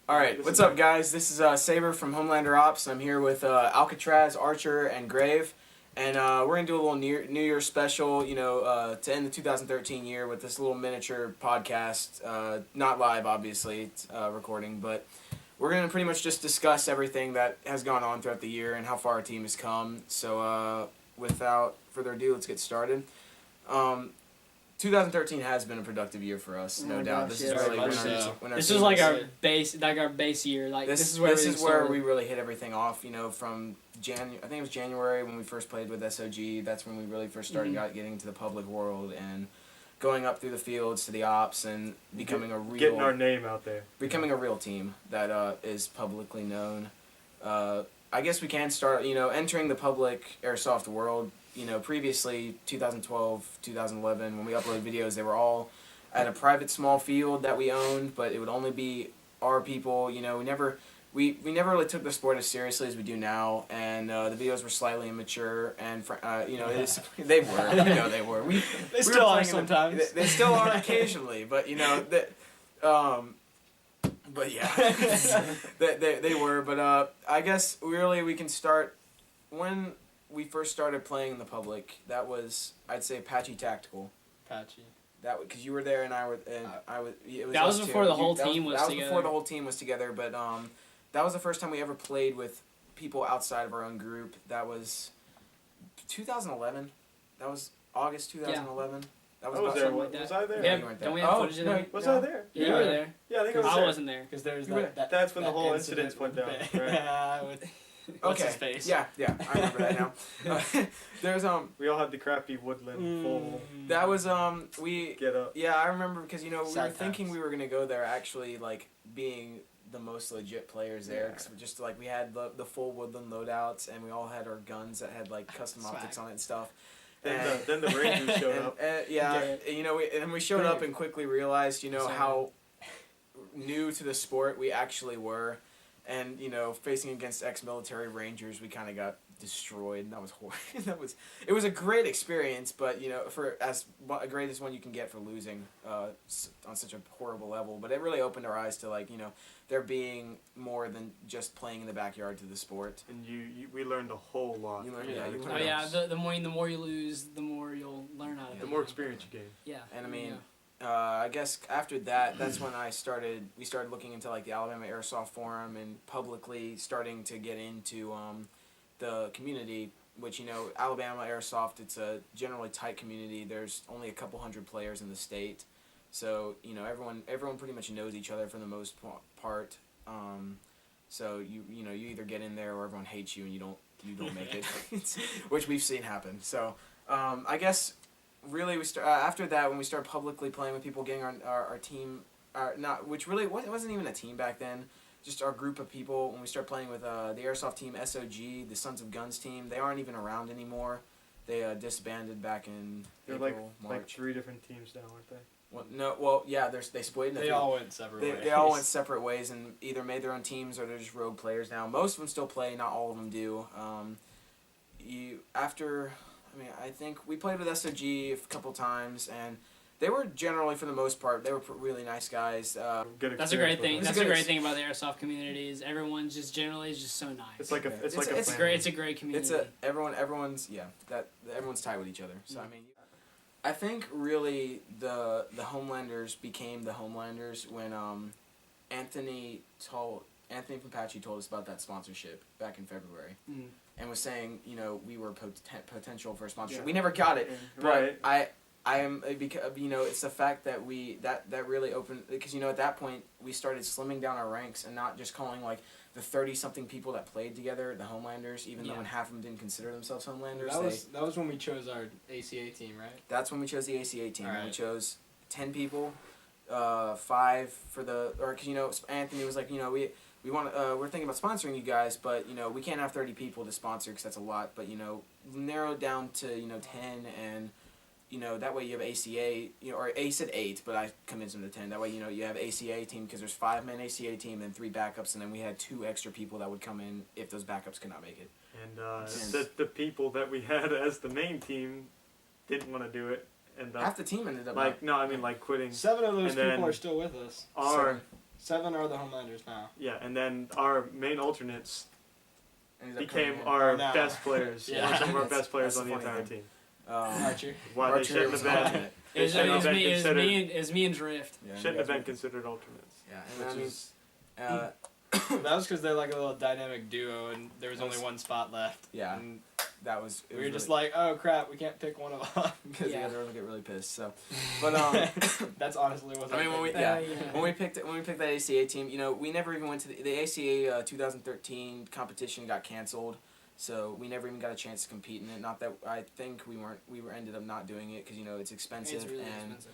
Alright, what's up guys? This is Saber from HOMElanderOPS. I'm here with Alcatraz, Archer, and Grave. And we're going to do a little New Year special, to end the 2013 year with this little miniature podcast. Not live, obviously, it's recording, but we're going to pretty much just discuss everything that has gone on throughout the year and how far our team has come. So without further ado, let's get started. 2013 has been a productive year for us, no doubt. This is really when our this is like our base year. Like this is where we really hit everything off. From I think it was January when we first played with SOG. That's when we really first started getting into the public world and going up through the fields to the ops and becoming getting our name out there, becoming a real team that is publicly known. I guess we can start entering the public airsoft world. Previously, 2012, 2011, when we uploaded videos, they were all at a private small field that we owned, but it would only be our people. We never really took the sport as seriously as we do now, and the videos were slightly immature, and they were, they were. They still are sometimes. They still are occasionally, but but yeah, they were. But I guess really we can start when we first started playing in the public. That was, I'd say, Apache Tactical. Apache. That because you were there and I was. It was that was before the whole team was together. That was before the whole team was together. But that was the first time we ever played with people outside of our own group. That was 2011. That was August 2011. Yeah. That was there. Was I there? Yeah, don't we have footage of that? Was I there? Yeah, you were there. Yeah, I think I was there. I wasn't there. Because there's that's when the whole incident went down. Right? What's his face? Yeah, I remember that now. There's we all had the crappy woodland full. That was we get up. Yeah, I remember because we were thinking we were gonna go there actually being the most legit players there because just we had the full woodland loadouts and we all had our guns that had custom optics on it and stuff. Then the Rangers showed up. We showed up and quickly realized how new to the sport we actually were. And facing against ex-military Rangers, we kind of got destroyed, and that was horrible. It was a great experience, but for as great as one you can get for losing on such a horrible level. But it really opened our eyes to there being more than just playing in the backyard to the sport. And we learned a whole lot. The more you lose, the more you'll learn out of it. The more experience you gain. Yeah. And I mean. I guess after that, that's when we started looking into the Alabama Airsoft Forum and publicly starting to get into the community, which Alabama Airsoft, it's a generally tight community. There's only a couple hundred players in the state, so everyone pretty much knows each other for the most part. So you either get in there or everyone hates you and you don't make it, which we've seen happen. So I guess. Really, after that, when we started publicly playing with people, getting our team, which really wasn't even a team back then, just our group of people. When we started playing with the airsoft team, SOG, the Sons of Guns team, they aren't even around anymore. They disbanded back in April, March. Like 3 different teams now, aren't they? They split into They all went separate ways. They all went separate ways and either made their own teams or they're just rogue players now. Most of them still play, not all of them do. I think we played with SOG a couple times, and they were generally, for the most part, they were really nice guys. That's a great thing. That's a great thing about the airsoft community is everyone's just generally is just so nice. It's like a it's a great community. Everyone's tight with each other. So I think really the Homelanders became the Homelanders when Anthony from Apache told us about that sponsorship back in February. And was saying, we were potential for a sponsorship. We never got it, but I am because it's the fact that that really opened because at that point we started slimming down our ranks and not just calling the 30-something people that played together the Homelanders, even though half of them didn't consider themselves Homelanders. That was when we chose our ACA team, right? That's when we chose the ACA team. Right. We chose 10 people, 5 for because Anthony was like we're thinking about sponsoring you guys, but we can't have 30 people to sponsor because that's a lot. But narrow it down to 10, and that way you have ACA. Or he said 8, but I convinced him to 10. That way you have ACA team because there's 5-man ACA team and 3 backups, and then we had 2 extra people that would come in if those backups could not make it. And the people that we had as the main team didn't want to do it, and half the team ended up quitting. 7 of those people are still with us. 7 are the Homelanders now. Yeah, and then our main alternates Ended up became coming in. our now. best players. Yeah. Some of our That's- best players that's on the the entire funny team. Archer. Why they Archer shouldn't was have been. alternate. It was, shouldn't have been it was considered- me. It was me and Drift. Yeah, Shouldn't you have guys been were- considered alternates. Yeah, and Which I mean, is That was because they're like a little dynamic duo, and there was That only was- one spot left. yeah, And that was. It we was were just really, like, oh crap, we can't pick one of them. because Yeah. the other one would get really pissed. So, but That's honestly what I mean, when we Yeah. when we picked that ACA team, you know, we never even went to the ACA 2013 competition got canceled, so we never even got a chance to compete in it. Not that I think we ended up not doing it because you know it's expensive It's really and expensive.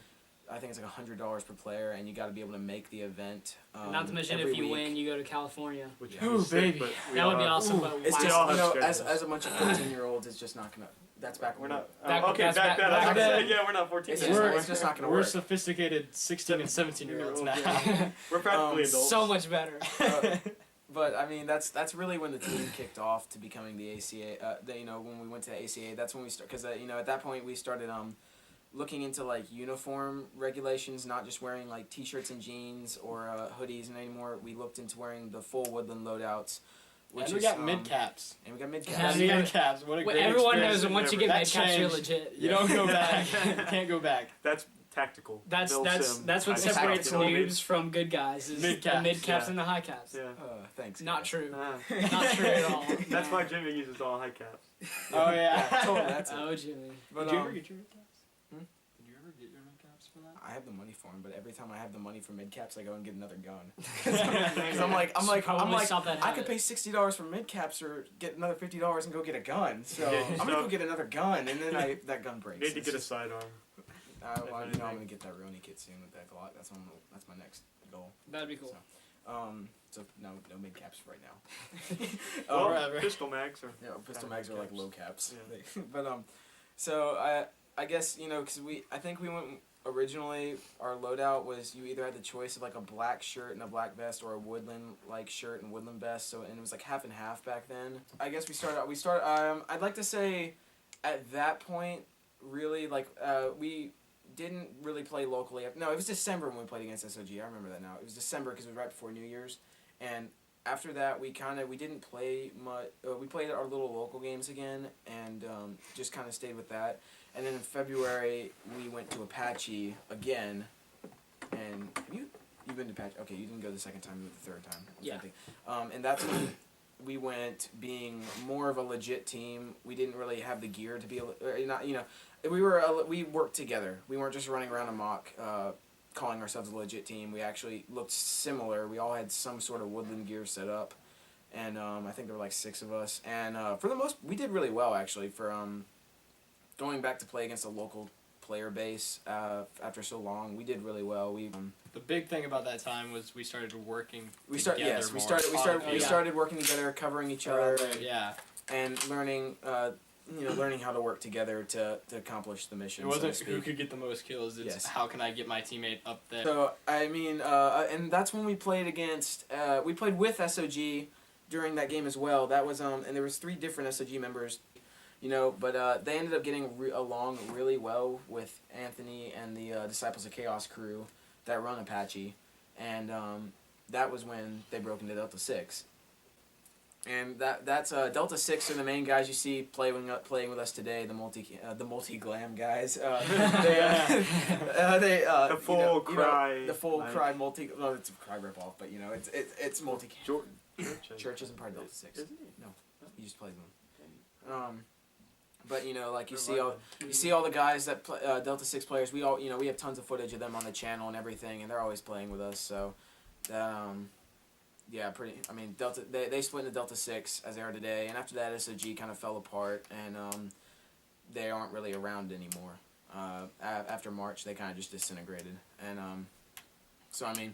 I think it's like $100 per player and you got to be able to make the event. Not to mention, every if you week. win, you go to California. which Ooh, is sick, baby. but we That all would be have- awesome. Ooh, But it's wow. We just all you have know as schedules. a bunch of 14-year-olds, it's just not gonna. That's back. We're not. Back- Okay, that's back back- then. I was back gonna say, then. yeah, we're not 14. It's years just, old. it's just not gonna We're work. sophisticated 16 and 17-year-olds now. We're practically adults. So much better. But I mean, that's really when the team kicked off to becoming the ACA. You know, when we went to the ACA, that's when we started. Because you know, at that point we started looking into like uniform regulations, not just wearing like t-shirts and jeans or hoodies. And anymore, we looked into wearing the full woodland loadouts. Which And we is, got mid caps. And we got mid Yeah, caps. we got- Mid caps. What a Well, great everyone experience. knows that once you get That mid caps, you're changed. legit. You don't go back. You can't go back. That's tactical. That's Bill that's Sim. that's what I separates tactical. noobs from good guys. Is Mid the caps, mid caps yeah. and the high caps. Yeah. Thanks. Not guys. true. Ah. Not true at all. That's No. why Jimmy uses all high caps. Oh yeah. Totally, that's it. Oh, Jimmy. But, Did you ever get your mid caps? Hmm? Did you ever get your mid caps for that? I have the money for them, but every time I have the money for mid caps, I go and get another gun. Because I'm like, stop that I habit. could pay $60 for mid caps or get another $50 and go get a gun. So Yeah, I'm gonna go get another gun, and then that gun breaks. Need to It's get a just- sidearm. well, you know, I'm gonna get that Rooney kit soon with that Glock. That's my next goal. That'd be cool. So no mid caps right now. Well, whatever. pistol mags or Yeah, pistol kinda mags are like caps. low caps. Yeah. But so I guess you know because I think we went originally our loadout was you either had the choice of like a black shirt and a black vest or a woodland like shirt and woodland vest. So and it was like half and half back then. I guess we started. I'd like to say at that point really like we didn't really play locally. No, it was December when we played against SOG. I remember that now. It was December because it was right before New Year's, and after that we didn't play much. We played our little local games again, and just kind of stayed with that. And then in February we went to Apache again, and you've been to Apache? Okay, you didn't go the second time. You went the third time. Yeah. And that's when we went being more of a legit team. We didn't really have the gear to be not you know. We worked together. We weren't just running around amok, calling ourselves a legit team. We actually looked similar. We all had some sort of woodland gear set up, and I think there were like 6 of us. And for the most, we did really well actually for going back to play against a local player base after so long. We did really well. The big thing about that time was we started working. We together started more. we started working together, covering each other, Yeah. and learning learning how to work together to accomplish the mission. It wasn't so to who speak. could get the most kills. It's Yes. how can I get my teammate up there. So I mean, and that's when we played against. We played with SOG during that game as well. That was and there was 3 different SOG members, you know, but they ended up getting along really well with Anthony and the Disciples of Chaos crew that run Apache, and that was when they broke into Delta 6. And that's Delta 6 are the main guys you see playing with us today. The multi glam guys. The full cry. The full like- cry multi. Well, it's a cry rip off, but you know it's multi. Church Isn't part of Delta 6. Isn't he? No, he just plays them. But you know, like you see all the guys that play, Delta 6 players. We have tons of footage of them on the channel and everything, and they're always playing with us. So, yeah, pretty. I mean, they split into Delta 6 as they are today, and after that, SOG kind of fell apart, and they aren't really around anymore. After March, they kind of just disintegrated, and so I mean,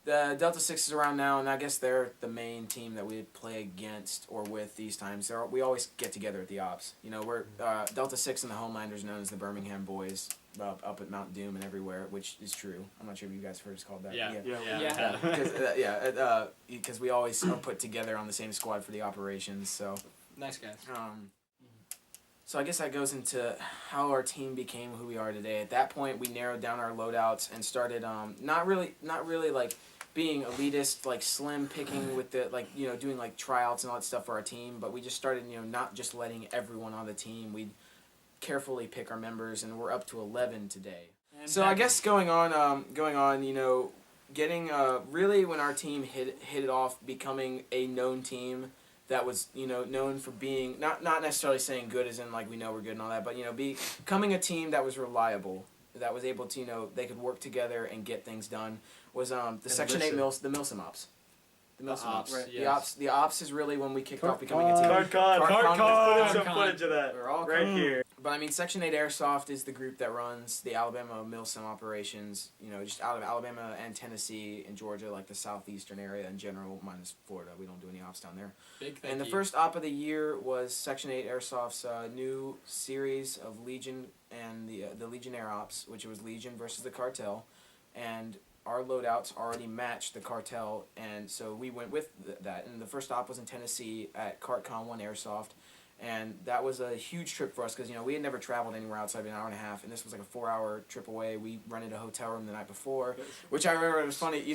the Delta 6 is around now, and I guess they're the main team that we play against or with these times. We always get together at the ops. You know, we're Delta 6 and the Homelanders, known as the Birmingham Boys, up at Mount Doom and everywhere, which is true. I'm not sure if you guys heard us called that. Yeah. Because we always are put together on the same squad for the operations. So, Nice guys. so I guess that goes into how our team became who we are today. At that point, we narrowed down our loadouts and started not really like being elitist, like slim picking with the like doing like tryouts and all that stuff for our team. But we just started not just letting everyone on the team. We'd carefully pick our members, and we're up to 11 today. So I guess going on, getting really when our team hit it off, becoming a known team that was known for being not necessarily saying good as in like we know we're good and all that, but becoming a team that was reliable, that was able to they could work together and get things done was the Section 8 the Milsim Ops. The Milsim Ops. Right, yes. The Ops is really when we kicked off becoming a team. Let's put in some footage of that. We're all right here. But I mean, Section 8 Airsoft is the group that runs the Alabama Milsim operations, just out of Alabama and Tennessee and Georgia, like the southeastern area in general, minus Florida. We don't do any ops down there. And the first op of the year was Section 8 Airsoft's new series of Legion and the Legionnaire Ops, which was Legion versus the Cartel. And our loadouts already matched the Cartel, and so we went with that. And the first op was in Tennessee at CartCon 1 Airsoft. And that was a huge trip for us because, we had never traveled anywhere outside of an hour and a half, and this was like a 4-hour trip away. We rented a hotel room the night before, which I remember it was funny. If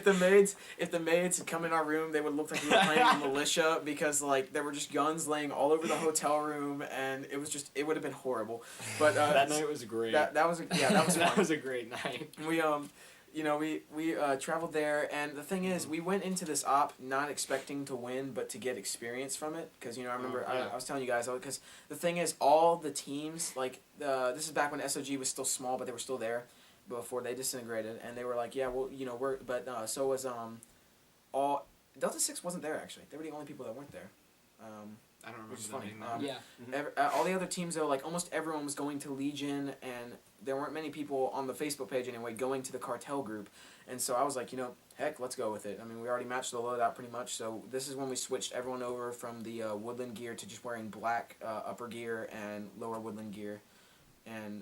the maids had come in our room, they would look like we were playing a militia because like there were just guns laying all over the hotel room, and it would have been horrible. But that night was great. That was fun. That was a great night. We traveled there, and the thing is, we went into this op not expecting to win, but to get experience from it. Because I remember I was telling you guys, because the thing is, all the teams this is back when SOG was still small, but they were still there before they disintegrated, and they were like, yeah, well, so was all Delta 6 wasn't there actually. They were the only people that weren't there. I don't remember. Which is funny. Yeah. All the other teams though, like almost everyone was going to Legion, and there weren't many people on the Facebook page anyway going to the Cartel group, and so I was like, heck, let's go with it. I mean, we already matched the loadout pretty much, so this is when we switched everyone over from the woodland gear to just wearing black upper gear and lower woodland gear, and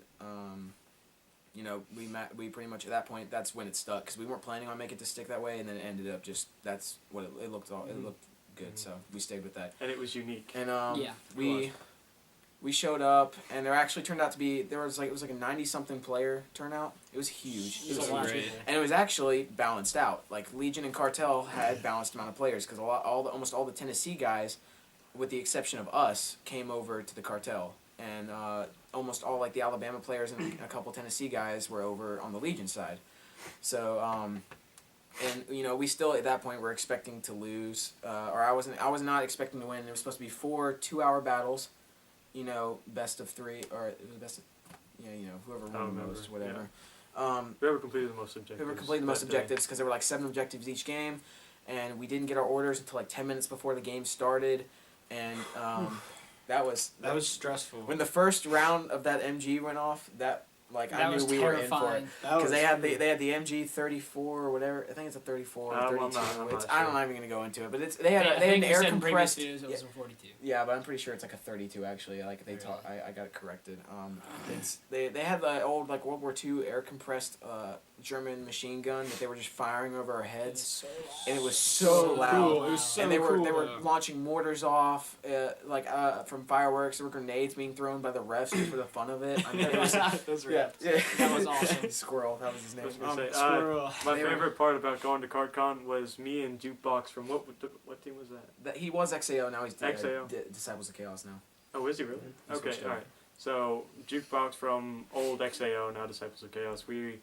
we pretty much at that point that's when it stuck because we weren't planning on making it to stick that way, and then it ended up just that's what it looked it looked good, so we stayed with that. And it was unique. And we showed up, and there actually turned out to be it was like a 90-something player turnout. It was huge. It was great. And it was actually balanced out. Like Legion and Cartel had balanced amount of players because almost all the Tennessee guys, with the exception of us, came over to the Cartel, and almost all like the Alabama players and a couple Tennessee guys were over on the Legion side. So and we still at that point were expecting to lose, or I was not expecting to win. It was supposed to be 4 2-hour battles, best of 3, or it was best of, whoever won the most, whatever. Yeah. Whoever completed the most objectives. Whoever completed the most objectives, because there were like 7 objectives each game, and we didn't get our orders until like 10 minutes before the game started, and that was stressful. When the first round of that MG went off, I knew we were in for it because they had the MG 34 or whatever. I think it's a 34 or 32. I'm not even gonna go into it, but they had an air compressed. It was a 42. Yeah, but I'm pretty sure it's like a 32 actually. Like they I got it corrected. They had the old like World War II air compressed German machine gun that they were just firing over our heads, and it was so loud. Cool. It was so and they were cool, launching mortars off from fireworks. There were grenades being thrown by the refs just for the fun of it. I mean, it was, Yeah. That was awesome. Squirrel, that was his name. Squirrel. My favorite part about going to CartCon was me and Jukebox from what team was that? He was XAO, now he's XAO. Disciples of Chaos now. Oh, is he really? Okay, alright. So, Jukebox from old XAO, now Disciples of Chaos. We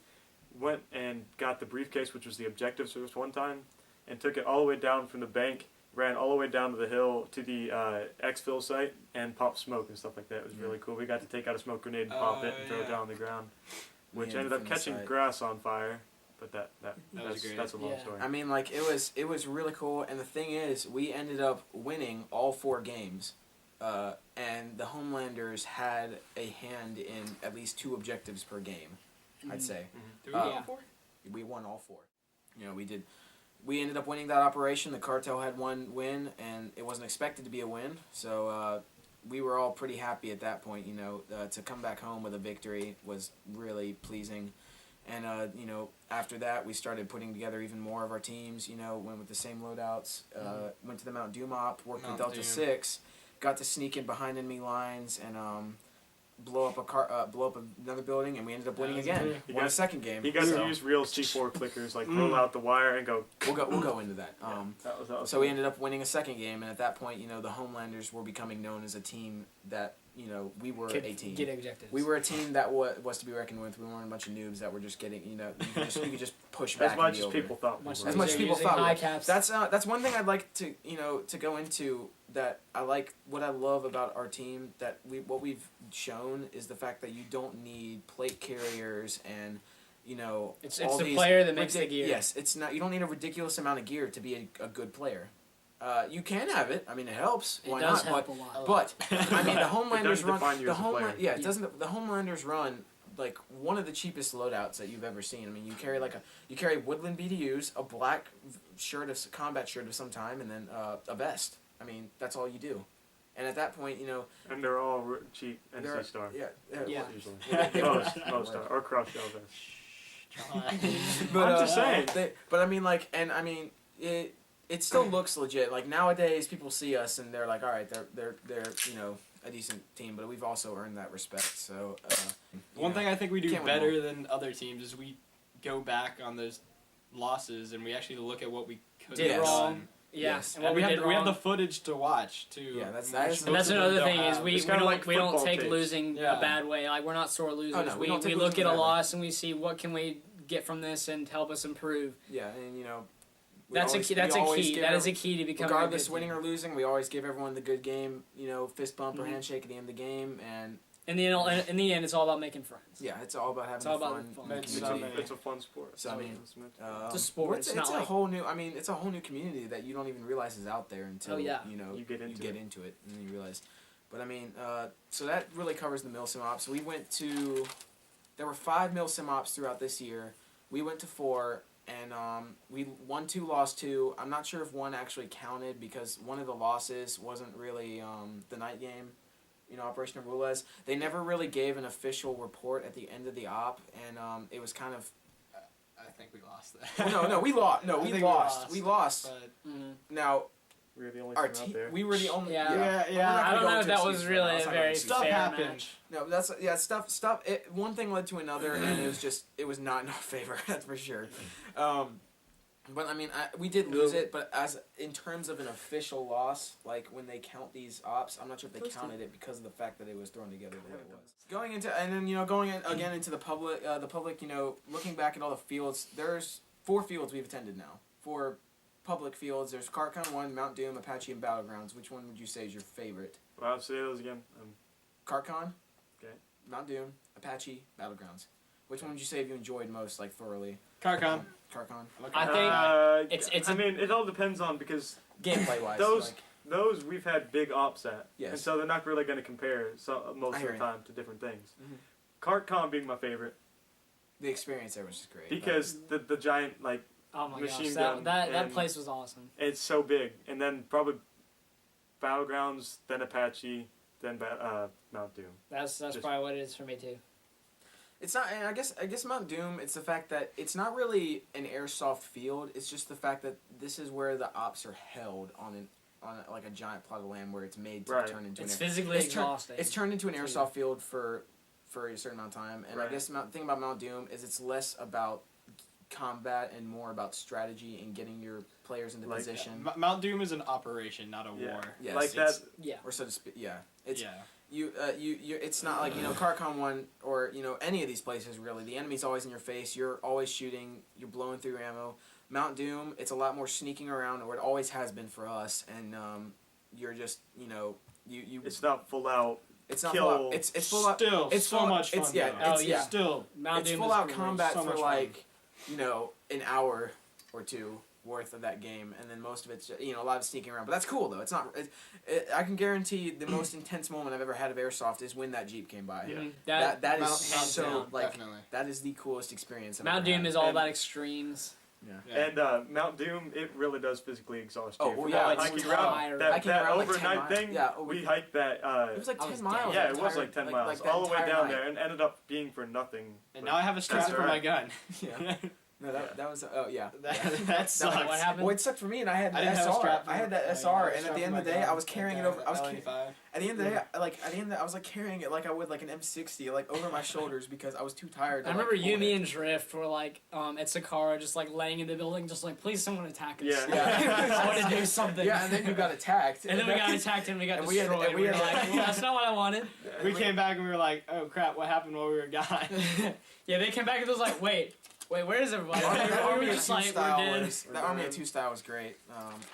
went and got the briefcase, which was the objectives first one time, and took it all the way down from the bank, ran all the way down to the hill to the exfil site, and popped smoke and stuff like that. It was really cool. We got to take out a smoke grenade and pop it and throw it down on the ground, which ended up catching grass on fire. But that's a long story. I mean, like it was really cool, and the thing is, we ended up winning all 4 games, and the Homelanders had a hand in at least 2 objectives per game. I'd say. Did we win all 4? We won all 4. We did. We ended up winning that operation. The Cartel had 1 win, and it wasn't expected to be a win. So we were all pretty happy at that point. To come back home with a victory was really pleasing. And after that, we started putting together even more of our teams. Went with the same loadouts. Went to the Mount Doom op, worked with Delta 6, got to sneak in behind enemy lines, and blow up another building, and we ended up winning again. Won a second game. He got to use real C4 clickers, like roll out the wire and go. We'll go into that. That was so we ended up winning a second game, and at that point, the Homelanders were becoming known as a team that we were a team. Get objectives. We were a team that was to be reckoned with. We weren't a bunch of noobs that were just getting you could just push back. As much as people thought. As much as people thought. High caps. That's one thing I'd like to to go into. That I like. What I love about our team that what we've shown is the fact that you don't need plate carriers and it's all the these player that makes the gear. Yes, it's not. You don't need a ridiculous amount of gear to be a good player. You can have it. I mean, it helps. Why it does not? help a lot. But I mean, the Homelanders run. It doesn't. The Homelanders run like one of the cheapest loadouts that you've ever seen. I mean, you carry woodland BDUs, a black combat shirt of some time, and then a vest. I mean, that's all you do. And at that point, And they're all cheap NC Star. Yeah. Usually. most Star. Or cross shell vest. But I'm just saying. But I mean, it still looks legit. Like nowadays, people see us and they're like, all right, they're a decent team, but we've also earned that respect. So one thing I think we do can't win better than other teams is we go back on those losses and we actually look at what we could Did have wrong. done. Yeah, Yes. and what we we did have wrong. the footage to watch too. Yeah, that's And that's another thing is we It's kinda like don't football take tapes. losing Yeah. a bad way. Like we're not sore losers. Oh, no, we don't we take look losing at a badly. loss and we see what can we get from this and help us improve. Yeah, and we That's always- a key. That's we a always key. give That is a key to becoming regardless a good winning team. or losing, we always give everyone the good game, fist bump or Mhm. handshake at the end of the game, and In the end, it's all about making friends. yeah, it's all about having It's all about fun. fun. in the It's community. It's a fun sport. So I mean, It's a sport, It's, it's not a like- whole new. I mean, it's a whole new community that you don't even realize is out there until Oh, yeah. You get into it, and then you realize. But I mean, so that really covers the Milsim Ops. We went to. There were 5 Milsim Ops throughout this year. We went to 4, and we won 2, lost 2. I'm not sure if one actually counted because one of the losses wasn't really the night game. Operation Rules. They never really gave an official report at the end of the op, and it was kind of. I think we lost that. No, we lost. No, I we think lost. We lost. But Mm-hmm. Now, We were the only our team out team. there. We were the only. Yeah. Yeah. Yeah, We're yeah. not I gonna don't go know if into that was excuses really right now. a It's not very gonna Stuff fair happened. match. No, that's stuff. One thing led to another, and it was not in our favor. That's for sure. But I mean, we did lose it. But in terms of an official loss, like when they count these ops, I'm not sure if they counted it because of the fact that it was thrown together the way it was. Going into again into the public, looking back at all the fields. There's 4 fields we've attended now. 4 public fields. There's CartCon 1, Mount Doom, Apache, and Battlegrounds. Which one would you say is your favorite? Well, I'll say those again. CartCon, Okay. Mount Doom, Apache, Battlegrounds. Which one would you say you enjoyed most, like thoroughly? CartCon. CartCon. I think it's I mean, it all depends on because Gameplay wise. those we've had big ops at, Yes. and so they're not really going to compare most I of hear the you. time to different things. Mhm. CartCon being my favorite the experience there was just great. because the giant oh my Machine gosh, gun that and- place was awesome. it's so big, and then probably Battlegrounds, then Apache, then Mount Doom. That's Just- probably what it is for me too. It's not. And I guess Mount Doom. It's the fact that it's not really an airsoft field. It's just the fact that this is where the ops are held on like a giant plot of land where it's made to Right. turn into It's an. physically exhausting. It's turned into an too. airsoft field for a certain amount of time, and I Right. guess the thing about Mount Doom is it's less about combat and more about strategy and getting your players into position. Mount Doom is an operation, not a Yeah. war. Yes, Like it's- that. Yeah. or so to speak. Yeah, it's Yeah. you it's not like CartCon 1 or any of these places really. The enemy's always in your face. You're always shooting. You're blowing through ammo. Mount Doom, it's a lot more sneaking around, or it always has been for us. And you're just you. It's not full out. It's not kill. full out. It's full out. Still, It's so full, much fun. It's, yeah. though. It's, yeah. Still, Mount it's Doom full is out great. combat So for much fun. like an hour or 2 worth of that game, and then most of it's a lot of sneaking around. But that's cool though. It's not. I can guarantee the most intense moment I've ever had of airsoft is when that Jeep came by. Yeah. Mhm. That is Mount so down. like definitely. that is the coolest experience. I've Mount ever Doom had. is all And- about extremes. Yeah. Yeah. And Mount Doom, it really does physically exhaust you. Oh, well, For yeah, that it's hiking tiring. route, that Hiking around, like, 10 overnight miles. thing, Yeah, we hiked that. It was like I 10 was miles. dead. Yeah, that it was entire- like 10 miles, that all the way entire down hike. there, and ended up being for nothing. And now I have a strap That's for my alright. gun. Yeah. No, that was yeah. That sucks. What happened? Well, it sucked for me, and I had I the didn't have a SR. strap. I had that SR, and at the end of the day, I was carrying it over. I was L85. At the end of the day, I was like carrying it like I would like an M60, like over my shoulders because I was too tired. To, I remember like, you, hold me, it. and Drift were like at Sakara, just like laying in the building, just like please someone attack us. Yeah. I want to do something. Yeah, and then you got attacked. And then we got attacked and we got And we had- destroyed. and we we were had, like, like- well, that's not what I wanted. We came back and we were like, oh crap, what happened while we were gone? Yeah, they came back and it was like, wait, where is everybody? That we Army were of just Two like, we're style dead. was the Army of Two style was great.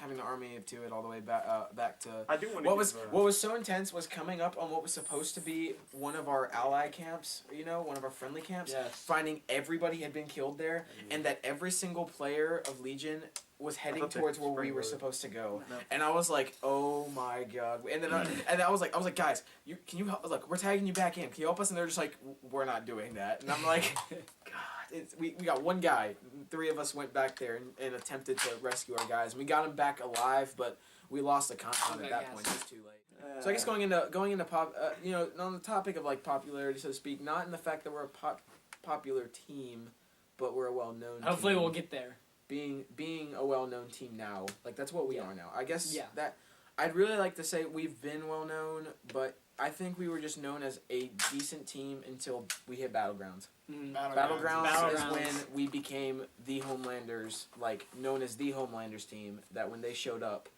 Having the Army of Two it all the way back to I do want to. what was so intense was coming up on what was supposed to be one of our ally camps, one of our friendly camps. Yes. Finding everybody had been killed there, and that every single player of Legion was heading towards where we were supposed to go. No. And I was like, oh my god. And then I was like, guys, can you help? Look, we're tagging you back in. Can you help us? And they're just like, we're not doing that. And I'm like, God, we got one guy. 3 of us went back there and attempted to rescue our guys. We got him back alive, but we lost the contact at that point. It was too late. So I guess going into pop, on the topic of like popularity, so to speak, not in the fact that we're a popular team, but we're a well-known. Hopefully team. we'll get there. Being a well-known team now, like that's what we are now. I guess Yeah. that I'd really like to say we've been well-known, but I think we were just known as a decent team until we hit Battlegrounds. Battlegrounds is when we became the Homelanders, like known as the Homelanders team. That when they showed up,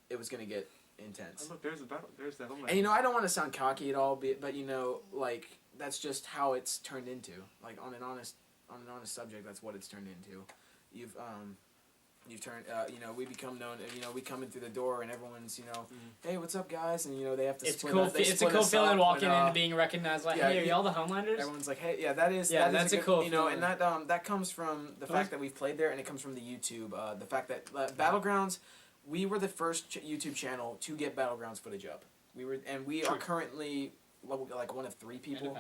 it was gonna get intense. Oh, look, there's the Homeland. And I don't want to sound cocky at all, but like that's just how it's turned into. Like on an honest subject, that's what it's turned into. You've turned, we become known. We come in through the door and everyone's, hey, what's up, guys? And they have to. It's split cool. us, they It's a split cool us feeling up walking when, into being recognized. Like, yeah, hey, are y'all the Homelanders? Everyone's like, hey, yeah, that is. That's a cool feeling. And that comes from the fact that we've played there, and it comes from the YouTube. The fact that Battlegrounds, we were the first YouTube channel to get Battlegrounds footage up. We are currently like one of 3 people.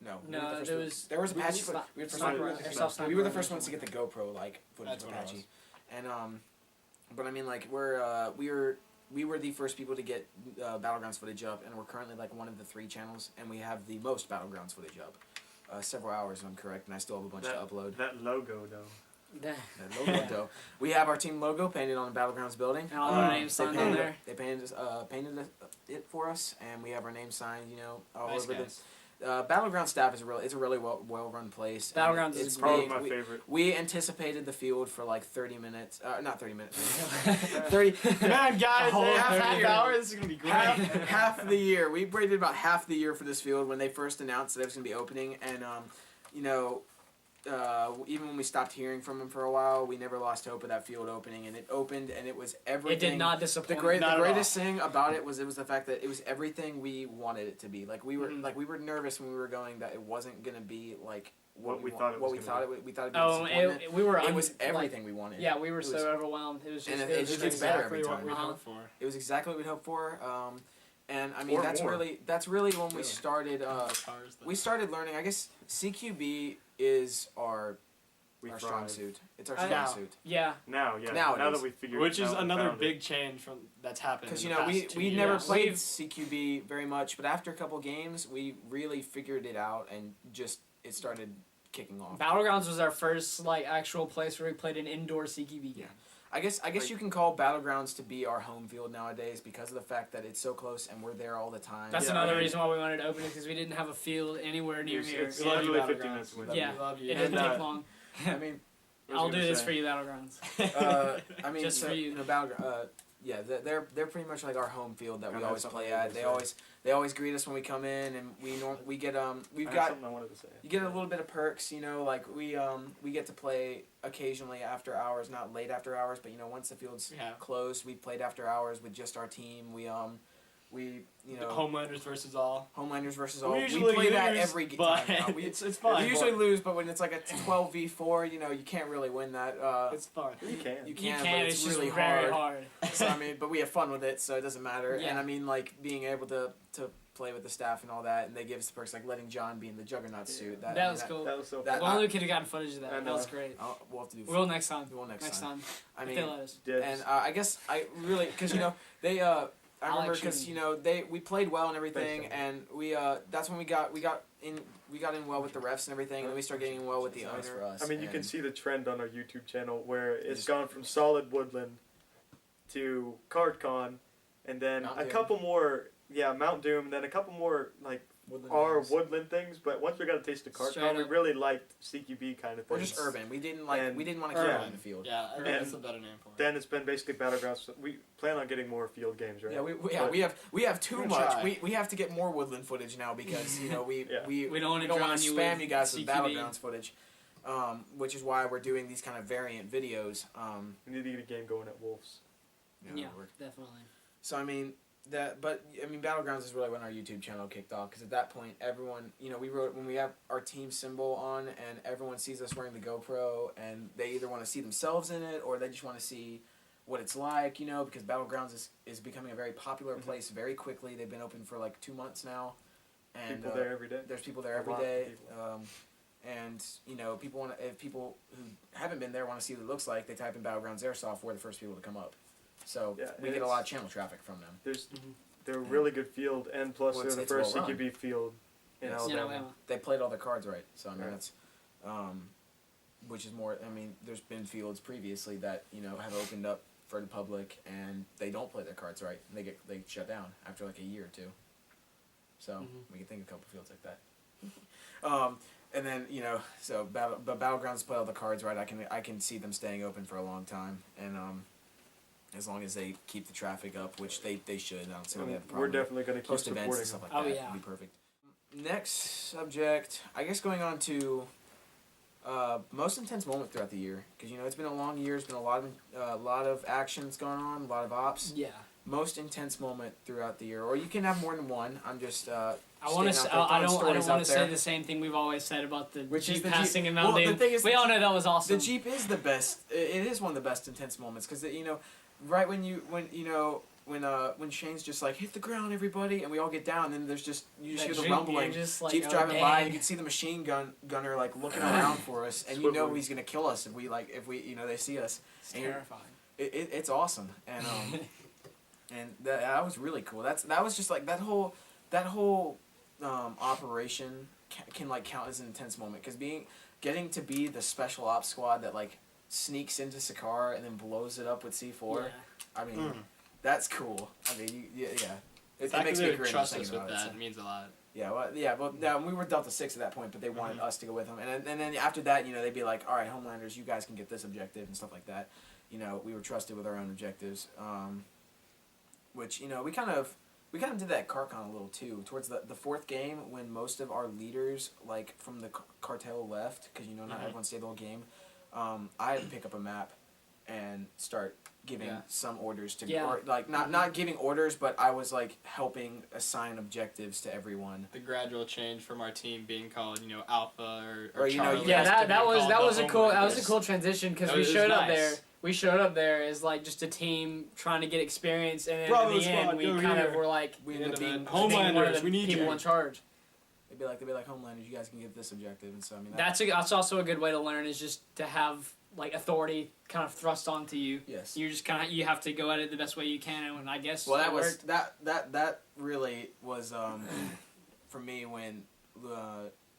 No, there was Apache footage. We were the first ones to get the GoPro footage of Apache, and but I mean we were the first people to get Battlegrounds footage up, and we're currently like one of the 3 channels, and we have the most Battlegrounds footage up, several hours if I'm correct, and I still have a bunch to upload. That logo though. That logo though. We have our team logo painted on the Battlegrounds building. And all our names signed on there. They painted it for us, and we have our name signed. All Nice over guys. Battleground staff is it's a really well run place. Battlegrounds is is probably my favorite. We anticipated the field for like 30 minutes. Not 30 minutes. 30. Man, guys, half half year. hour. This is gonna be great. half the year. We waited about half the year for this field when they first announced that it was going to be opening, and even when we stopped hearing from them for a while, we never lost hope of that field opening, and it opened, and it was everything. It did not disappoint. The greatest thing about it was the fact that it was everything we wanted it to be. Like we were nervous when we were going that it wasn't gonna be like what we thought it was. We thought it'd be disappointment. It was everything we wanted. Yeah, we were so overwhelmed. It was just. And it just gets better every Exactly time. what we hoped for. It was exactly what we'd hoped for. And I mean Or that's more. really when we started. We started learning. I guess CQB is our strong suit. It's our strong suit. Yeah. Now Now it now is. that we figured. Which is out and another found big it. change that's happened. Because in the past 2 we years. never played CQB very much, but after a couple games, we really figured it out and just it started kicking off. Battlegrounds was our first actual place where we played an indoor CQB game. I guess you can call Battlegrounds to be our home field nowadays because of the fact that it's so close and we're there all the time. That's another reason why we wanted to open it because we didn't have a field anywhere near here. It's We love you, literally 50 Battlegrounds. minutes away. Yeah. We love you. It didn't And, take long. I mean, I'll do this for you, Battlegrounds. I mean, Just for you. Yeah, they're pretty much like our home field that we I always have play something at. to say. They always greet us when we come in, and we get we've I have got something I wanted to say. you get a little bit of perks, like we get to play occasionally after hours, not late after hours, but once the field's closed, we played after hours with just our team. We Homelanders versus all. Homelanders versus all. We We usually play that lose, every but time. Now. it's fun. We usually lose, but when it's like a 12v4, you can't really win that. It's fun. You can. You You can, can, but it's just really very hard. hard. So I mean, but we have fun with it, so it doesn't matter. Yeah. And I mean, like being able to play with the staff and all that, and they give us the perks like letting John be in the Juggernaut suit. That was cool. That was so That- fun. Well, we could have gotten footage of that. I That was know. great. We'll have to do. We will next time. We will next Next time. time. I If mean, they let us. Dibs. and I guess I really because they I remember because we played well and everything, and we that's when we got in well with the refs and everything, and then we started getting in well with the owner. I mean, you can see the trend on our YouTube channel where it's gone from solid woodland to CardCon, and then Mount a Doom. couple more. Yeah, Mount Doom, and then a couple more like woodland things. But once we got a taste of card, we really liked CQB kind of things. Or just urban. We didn't want to keep it in the field. Yeah, I think that's a better name for it. Then it's been basically Battlegrounds. We plan on getting more field games, right? Yeah, we have too much. We have to get more woodland footage now because we don't want to spam you guys with CQB. Battlegrounds footage, which is why we're doing these kind of variant videos. We need to get a game going at Wolves. Yeah, definitely. So I mean Battlegrounds is really when our YouTube channel kicked off because at that point everyone, when we have our team symbol on and everyone sees us wearing the GoPro and they either want to see themselves in it or they just want to see what it's like, because Battlegrounds is becoming a very popular place very quickly. They've been open for like 2 months now, and people there every day. There's people there every day, and if people who haven't been there want to see what it looks like, they type in Battlegrounds Airsoft. We're the first people to come up. So we get a lot of channel traffic from them. They're a really good field, and plus they're the first CQB field in Alabama. They played all their cards right, so I mean that's, which is more. I mean, there's been fields previously that have opened up for the public and they don't play their cards right, and they shut down after like a year or two. So we can think of a couple fields like that. And then but Battlegrounds play all the cards right. I can see them staying open for a long time, and as long as they keep the traffic up, which they should. I don't see why they have a problem. We're definitely going to keep post supporting events and stuff like that. Would be perfect. Next subject, I guess going on to most intense moment throughout the year, because it's been a long year. It's been a lot of actions going on, a lot of ops. Yeah. Most intense moment throughout the year, or you can have more than one. I'm just. I don't want to say the same thing we've always said about the Jeep passing in Mount Doom. We all know that was awesome. The Jeep is the best. It is one of the best intense moments because right when Shane's just like hit the ground, everybody, and we all get down, and then there's just you just hear the rumbling. Just like, Jeep's driving by, and you can see the machine gunner like looking around for us, and he's gonna kill us if we they see us. It's terrifying. It's awesome, and and that was really cool. That was just like that whole operation can like count as an intense moment because getting to be the special ops squad that like sneaks into Sakara and then blows it up with C4. Yeah. I mean, that's cool. I mean, it makes me cringe trust thinking us with about that. it. It means a lot. Well, we were Delta 6 at that point, but they wanted us to go with them. And then after that, they'd be like, all right, Homelanders, you guys can get this objective and stuff like that. We were trusted with our own objectives, which, we kind of did that at CarCon a little too. Towards the fourth game, when most of our leaders, like, from the cartel left, because, not everyone stayed the whole game, I had to pick up a map and start giving some orders to, or like not giving orders, but I was like helping assign objectives to everyone. The gradual change from our team being called, Alpha or Charlie. That was a cool transition because we showed up there. We showed up there as like just a team trying to get experience, and then in the end we kind of were like we ended up being Homelanders. We need people in charge. They'd be like Homelanders. You guys can get this objective, and so I mean that's also a good way to learn is just to have like authority kind of thrust onto you. Yes. You just you have to go at it the best way you can, and I guess. Well, that really was for me when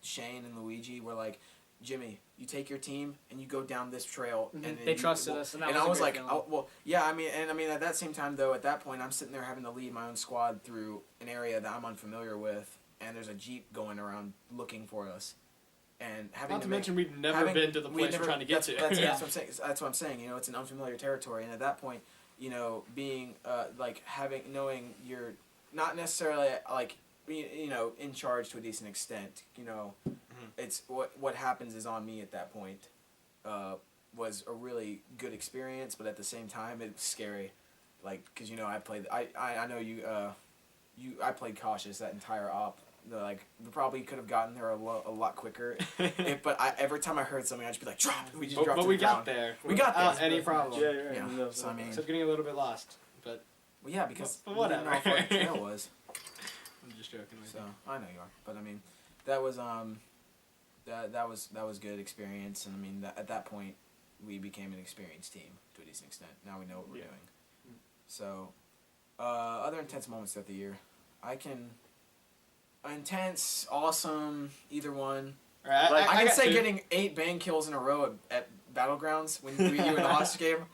Shane and Luigi were like, Jimmy, you take your team and you go down this trail, and they trusted us, and I was like, at that same time though, at that point I'm sitting there having to lead my own squad through an area that I'm unfamiliar with, and there's a Jeep going around looking for us. And not to mention we'd never been to the place we're trying to get to. That's what I'm saying. That's what I'm saying. It's an unfamiliar territory, and at that point, being knowing you're not necessarily like in charge to a decent extent. It's what happens is on me at that point. Was a really good experience, but at the same time, it's scary. Like, because I played. I know you. I played cautious that entire op. Like, we probably could have gotten there a lot quicker. But every time I heard something, I'd just be like, drop! We just dropped. But we got there. We got there. Without any problem. Yeah. No, so I mean, except getting a little bit lost. But well, yeah, because but whatever. We didn't know what the trail was. I'm just joking. So I know you are, but I mean, that was that was good experience, and I mean at that point, we became an experienced team to a decent extent. Now we know what we're doing. So, other intense moments throughout the year, intense, awesome, either one. Right, I can say getting 8 bang kills in a row at Battlegrounds when you were in the last game.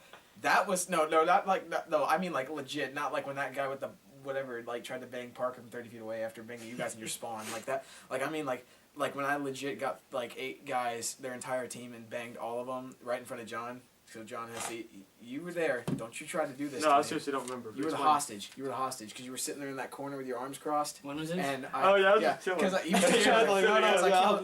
That was not like no. I mean like legit, not like when that guy with the whatever like tried to bang Parker from 30 feet away after banging you guys in your spawn like that. Like I mean like when I legit got like 8 guys, their entire team, and banged all of them right in front of John. So John has to. You were there. Don't you try to do this. No, to I me. seriously don't remember. You were the hostage. You were the hostage because you were sitting there in that corner with your arms crossed. When was it? And I was just chilling. Because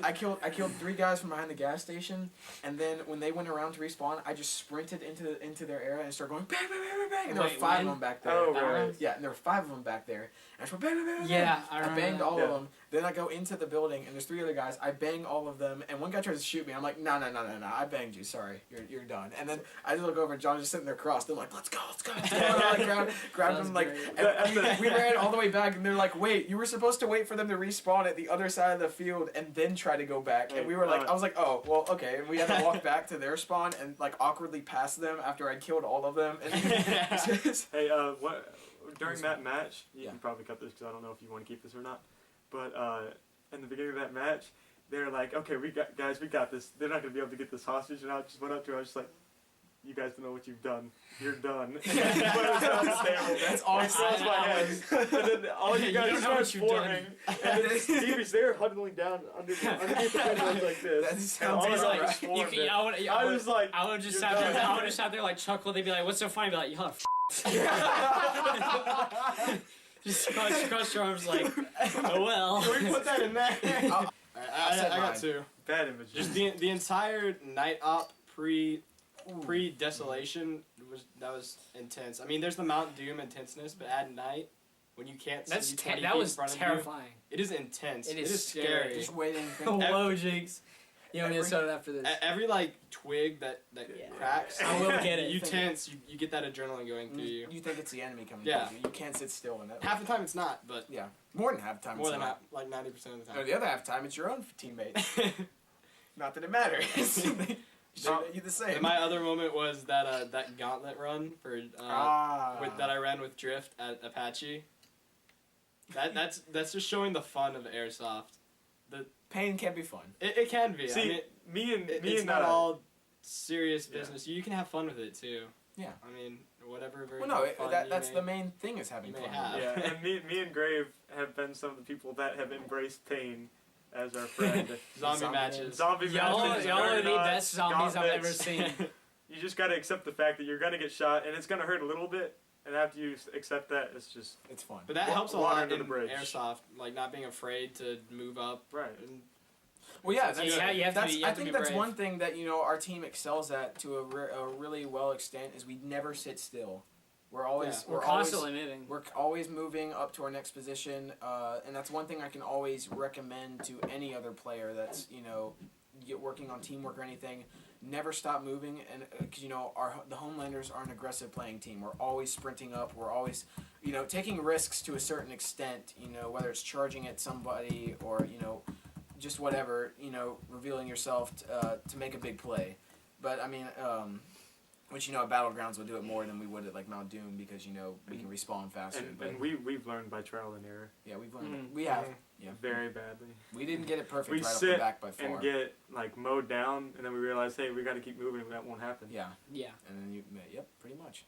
I killed 3 guys from behind the gas station, and then when they went around to respawn, I just sprinted into their area and started going bang bang bang bang bang, and there were 5 of them back there. Oh, right. Yeah, and there were 5 of them back there. And I just went bang bang bang bang. Yeah, I banged all of them. Then I go into the building, and there's 3 other guys. I bang all of them, and one guy tries to shoot me. I'm like, no, I banged you. Sorry, you're done. And then I just look over, and John's just sitting there crossed. They're like, let's go. And I like, grabbed him, like, and we ran all the way back, and they're like, wait, you were supposed to wait for them to respawn at the other side of the field and then try to go back. And we were like, I was like, oh, well, okay. And we had to walk back to their spawn and like awkwardly pass them after I'd killed all of them. And Hey, what during that match? You can probably cut this because I don't know if you want to keep this or not. But in the beginning of that match, they're like, okay, we got this. They're not gonna be able to get this hostage. And I just went up to her. I was just like, you guys don't know what you've done. You're done. That's all I saw. My head. And then all you guys start forming. And then Stevie's there huddling down underneath the windows like this. That sounds like I was like, I would just sat there like chuckle. They'd be like, "What's so funny?" I'd be like, "You have just cross your arms like, oh well." Can we put that in there? I got 2. Bad images. Just the entire night op pre-desolation was intense. I mean, there's the Mount Doom intenseness, but at night when you can't see 20 feet in front of terrifying. You, it is intense. It is scary. Just waiting. Hello, Jinx. You know, Minnesota after this. Every like twig that cracks, I will get it. You tense. You get that adrenaline going through you. You think it's the enemy coming Yeah. towards you. You can't sit still in that. Half the time it's not, but yeah, more than half the time. more it's than not. like 90% of the time. No, the other half the time it's your own teammate. Not that it matters. You the same. And my other moment was that that gauntlet run for that I ran with Drift at Apache. That's just showing the fun of airsoft. The pain can be fun. It can be. See, I mean, it's not all serious business. You can have fun with it too. Yeah. I mean, whatever version Well, no, of fun that's the main thing is having you fun. may have. Yeah, and me and Grave have been some of the people that have embraced pain as our friend. Zombie matches. Zombie matches. Y'all are the best zombies I've ever seen. You just gotta accept the fact that you're gonna get shot, and it's gonna hurt a little bit. And after you accept that, it's fun. But that helps a Water lot under in the bridge. airsoft, like not being afraid to move up. Right. And Well, yeah, I think that's one thing that our team excels at to a really well extent is we never sit still. We're always we're constantly moving. We're always moving up to our next position, and that's one thing I can always recommend to any other player that's working on teamwork or anything. Never stop moving, and because the Homelanders are an aggressive playing team. We're always sprinting up. We're always taking risks to a certain extent. Whether it's charging at somebody or just whatever, revealing yourself to make a big play. But I mean, which at Battlegrounds we'll do it more than we would at like Mount Doom because we can respawn faster. And we've learned by trial and error. Yeah, we've learned. We have. Yeah. Very badly. We didn't get it perfect We right off sit the back by far. and get like mowed down, and then we realize, hey, we got to keep moving, and that won't happen. Yeah. Yeah. And then yep, pretty much.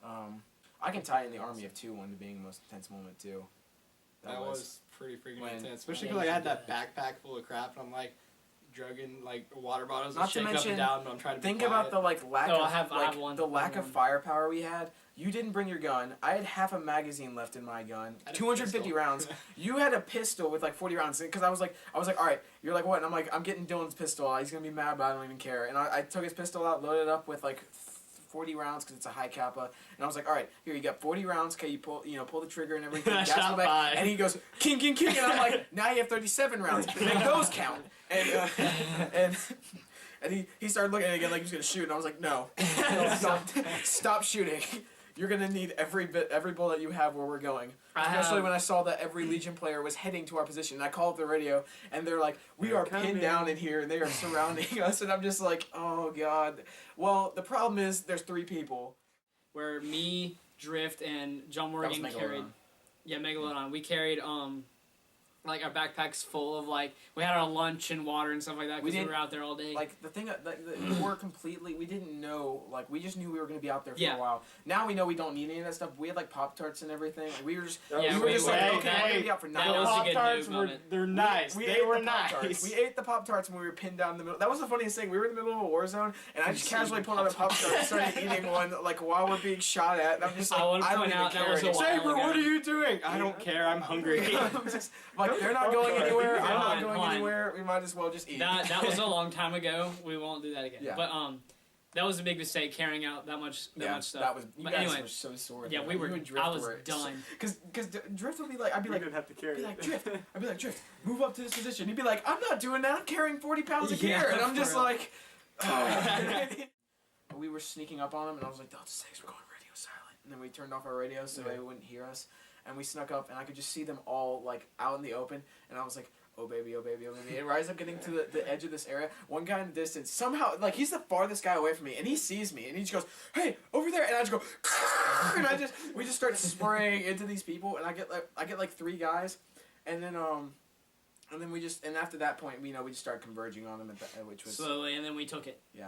I can tie in the Army of Two one to being the most intense moment too. that was pretty freaking when- intense, especially because I had that backpack full of crap, and I'm like drugging like water bottles Not and to shaking up mention, and down, but I'm trying to think be quiet. about the lack No, of I have one. the lack of firepower we had. You didn't bring your gun. I had half a magazine left in my gun. I had a 250 pistol. rounds. You had a pistol with like 40 rounds. Because I was like, all right. You're like, what? And I'm like, I'm getting Dylan's pistol. He's gonna be mad, but I don't even care. And I took his pistol out, loaded it up with like 40 rounds because it's a high kappa. And I was like, all right, here you got 40 rounds. Okay, you pull the trigger and everything. I gas shot go back, 5. and he goes king, king, king, and I'm like, now you have 37 rounds. Make those count. And he started looking at it again like he was gonna shoot, and I was like, no, stop shooting. You're gonna need every bullet you have where we're going. Especially when I saw that every Legion player was heading to our position. And I called up the radio, and they're like, we are pinned down in here, and they are surrounding us. And I'm just like, oh god. Well, the problem is there's 3 people. Where me, Drift, and John Morgan carried. Yeah, Megalodon. We carried like our backpacks full of like we had our lunch and water and stuff like that because we were out there all day. Like the thing, we didn't know, like we just knew we were gonna be out there for a while. Now we know we don't need any of that stuff. We had like Pop-Tarts and everything. Like, we were just we were just like, okay, we're gonna be out for 9 hours. Pop-Tarts they're nice. They were nice. We ate the Pop-Tarts when we were pinned down in the middle. That was the funniest thing. We were in the middle of a war zone, and I just casually pulled out a Pop-Tart and started eating one like while we're being shot at. And I'm just like, I don't even care. Saber, what are you doing? I don't care. I'm hungry. Like they're not going anywhere. I'm not going anywhere. We might as well just eat. That was a long time ago. We won't do that again. Yeah. But that was a big mistake carrying out that much stuff. That was. You but guys anyway, were so sore. Yeah, we were. I was done. Because Drift would be like, I'd be like, didn't have to carry. Be like, Drift. I'd be like, Drift, move up to this position. He'd be like, I'm not doing that. I'm carrying 40 pounds of gear, and I'm just like. We were sneaking up on him, and I was like, Delta 6, we're going radio silent. And then we turned off our radio so they wouldn't hear us. And we snuck up, and I could just see them all, like, out in the open. And I was like, oh, baby, oh, baby, oh, baby. And rise up getting to the edge of this area. One guy in the distance, somehow, like, he's the farthest guy away from me. And he sees me, and he just goes, hey, over there. And I just go, and we just start spraying into these people. And I get like 3 guys. And then after that point, we just started converging on them, which was... Slowly, and then we took it. Yeah.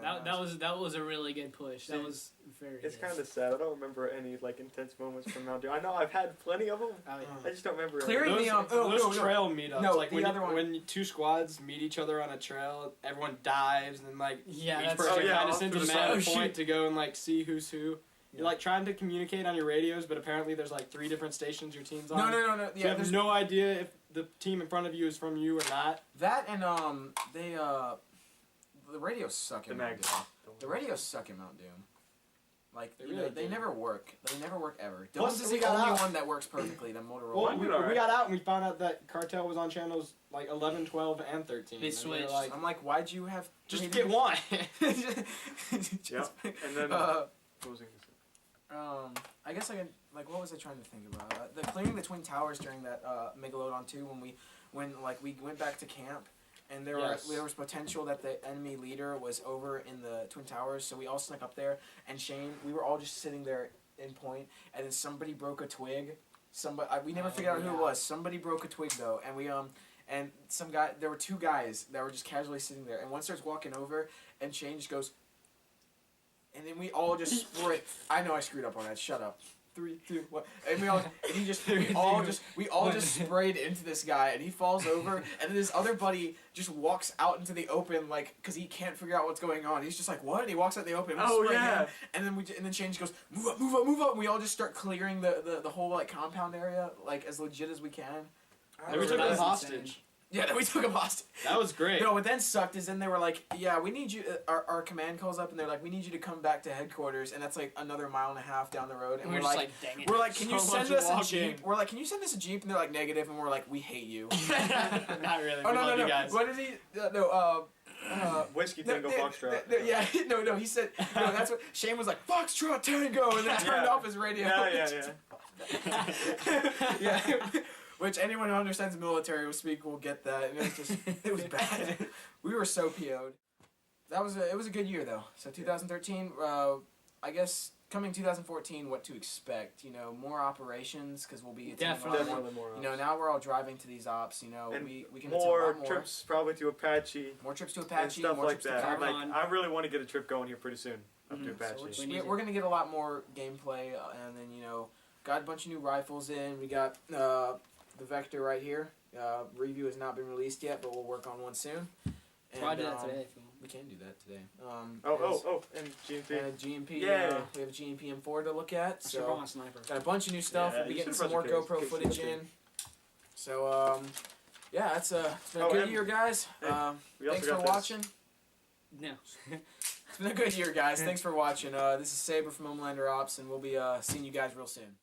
That was a really good push. That was very It's good. kind of sad. I don't remember any like intense moments from Mount Doom. I know I've had plenty of them. I just don't remember. Clearing those trail meetups. No, like the when other one. when 2 squads meet each other on a trail, everyone dives, and then like each that's person right. kind of Off sends to a the meta side. point to go and like see who's who. You're like trying to communicate on your radios, but apparently there's like 3 different stations your team's on. No. So you have no idea if the team in front of you is from you or not. That and the radios suck in Mount Doom. The radios suck in Mount Doom. Like they never work. They never work ever. Dylan's is the only one that works perfectly. The Motorola. Well, we got out and we found out that Cartel was on channels like 11, 12, and 13. They switched. Like, I'm like, why'd you have? just get one. Yep. And then what was I gonna say? I guess I could, like, what was I trying to think about? The clearing the Twin Towers during that Megalodon 2 when we went back to camp. And there was potential that the enemy leader was over in the Twin Towers, so we all snuck up there. And Shane, we were all just sitting there in point, and then somebody broke a twig. We never figured out who it was. Somebody broke a twig though, and and some guy. There were 2 guys that were just casually sitting there, and one starts walking over, and Shane just goes, and then we all just sprint. I know I screwed up on that. Shut up. 3, 2, 1, and we all just sprayed into this guy, and he falls over, and then this other buddy just walks out into the open, like, because he can't figure out what's going on. He's just like, what? And he walks out in the open. And then Shane just goes, move up, move up, move up. And we all just start clearing the whole like compound area, like as legit as we can. Then we took him hostage. Yeah, then we took him hostage. That was great. No, what then sucked is then they were like, yeah, we need you, our command calls up and they're like, we need you to come back to headquarters, and that's like another 1.5 miles down the road. And we're like, dang it. We're like, can you send us a walking. Jeep? We're like, can you send us a Jeep? And they're like, negative, and we're like, we hate you. Not really. Oh, We love no. you guys. What did he, Whiskey Tango Foxtrot. Yeah, no, he said, no, that's what, Shane was like, Foxtrot Tango, and then turned off his radio. Yeah. Which anyone who understands military speak will get that, and it was bad. We were so PO'd. It was a good year though. So 2013, I guess coming 2014, what to expect? More operations because we'll be definitely more. Now we're all driving to these ops. And we can more attend trips probably to Apache. More trips to And Apache. stuff more like trips that. to Carbon. I really want to get a trip going here pretty soon up to Apache. So we're gonna get a lot more gameplay, and then got a bunch of new rifles in. We got the Vector right here. Review has not been released yet, but we'll work on one soon. And, Probably do that today if you want. We can do that today. And GMP. And a GMP. Yeah. We have a GMP M4 to look at. I should call my sniper. Got a bunch of new stuff. Yeah, We'll be you getting should some more project GoPro case footage too. in. So it's been a good year, guys. Thanks for watching. No. It's been a good year, guys. Thanks for watching. This is Saber from HOMElander Ops, and we'll be seeing you guys real soon.